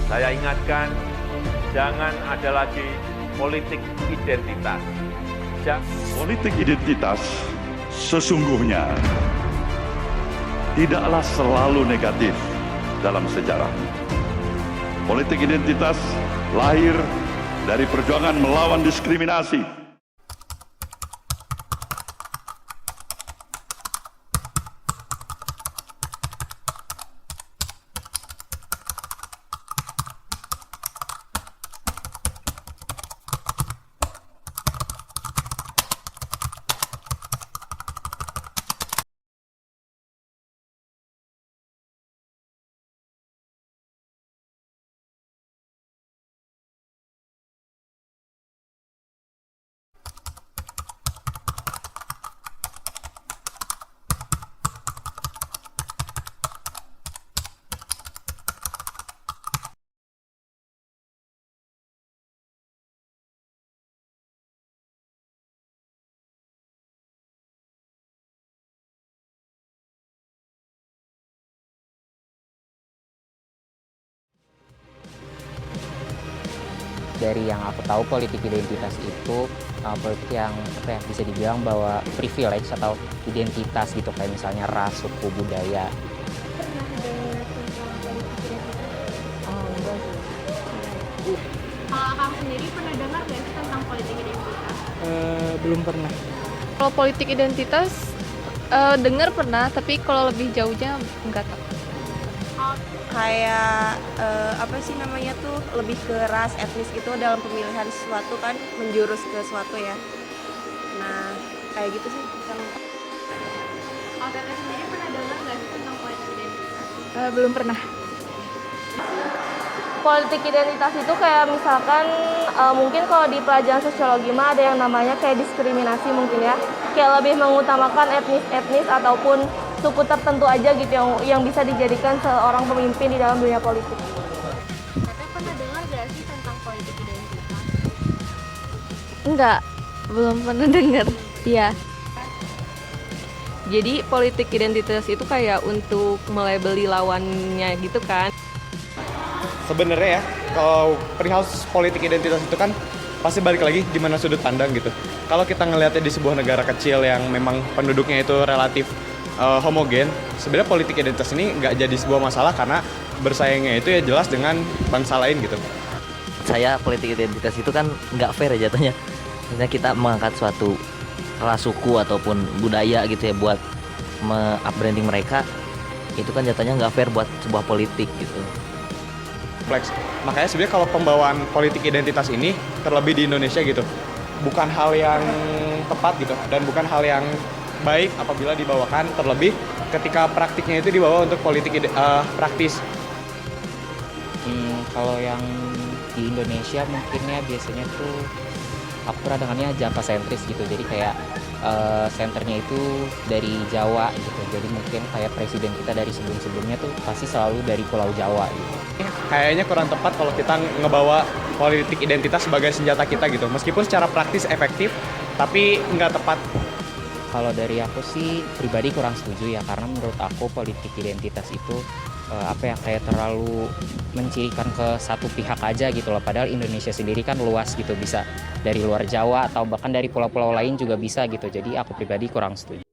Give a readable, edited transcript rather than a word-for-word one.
Saya ingatkan, jangan ada lagi politik identitas. Politik identitas sesungguhnya tidaklah selalu negatif dalam sejarah. Politik identitas lahir dari perjuangan melawan diskriminasi. Dari yang aku tahu, politik identitas itu politik yang bisa dibilang bahwa privilege atau identitas gitu, kayak misalnya ras, suku, budaya. Pernah dengar tentang politik identitas? Oh, enggak sih. Kalau Akang sendiri pernah dengar nggak sih tentang politik identitas? Belum pernah. Kalau politik identitas dengar pernah, tapi kalau lebih jauhnya enggak tahu. Kayak apa sih namanya tuh, lebih ke ras, etnis gitu dalam pemilihan sesuatu kan, menjurus ke sesuatu ya. Nah kayak gitu sih yang... Kalau Teteh sendiri pernah dengar nggak sih tentang politik identitas? Belum pernah. Politik identitas itu kayak misalkan mungkin kalau di pelajaran sosiologi mah ada yang namanya kayak diskriminasi mungkin ya. Kayak lebih mengutamakan etnis ataupun suku tertentu aja gitu yang bisa dijadikan seorang pemimpin di dalam dunia politik. Teteh pernah dengar nggak sih tentang politik identitas? Enggak, belum pernah dengar. Iya. Jadi politik identitas itu kayak untuk melabeli lawannya gitu kan. Sebenarnya ya, kalau perihal politik identitas itu kan pasti balik lagi di mana sudut pandang gitu. Kalau kita ngelihatnya di sebuah negara kecil yang memang penduduknya itu relatif homogen, sebenarnya politik identitas ini nggak jadi sebuah masalah karena bersaingnya itu ya jelas dengan bangsa lain gitu. Saya politik identitas itu kan nggak fair ya jatuhnya. Misalnya kita mengangkat suatu ras, suku ataupun budaya gitu ya buat up-branding mereka, itu kan jatuhnya nggak fair buat sebuah politik gitu. Kompleks. Makanya sebenarnya kalau pembawaan politik identitas ini terlebih di Indonesia gitu, bukan hal yang tepat gitu dan bukan hal yang baik apabila dibawakan, terlebih ketika praktiknya itu dibawa untuk politik praktis. Kalau yang di Indonesia mungkin ya biasanya tuh aku pernah dengarnya Java sentris gitu, jadi kayak senternya itu dari Jawa gitu, jadi mungkin kayak presiden kita dari sebelum-sebelumnya tuh pasti selalu dari Pulau Jawa gitu. Kayaknya kurang tepat kalau kita ngebawa politik identitas sebagai senjata kita gitu, meskipun secara praktis efektif tapi nggak tepat. Kalau dari aku sih pribadi kurang setuju ya, karena menurut aku politik identitas itu kayak terlalu mencirikan ke satu pihak aja gitu loh, padahal Indonesia sendiri kan luas gitu, bisa dari luar Jawa atau bahkan dari pulau-pulau lain juga bisa gitu, jadi aku pribadi kurang setuju.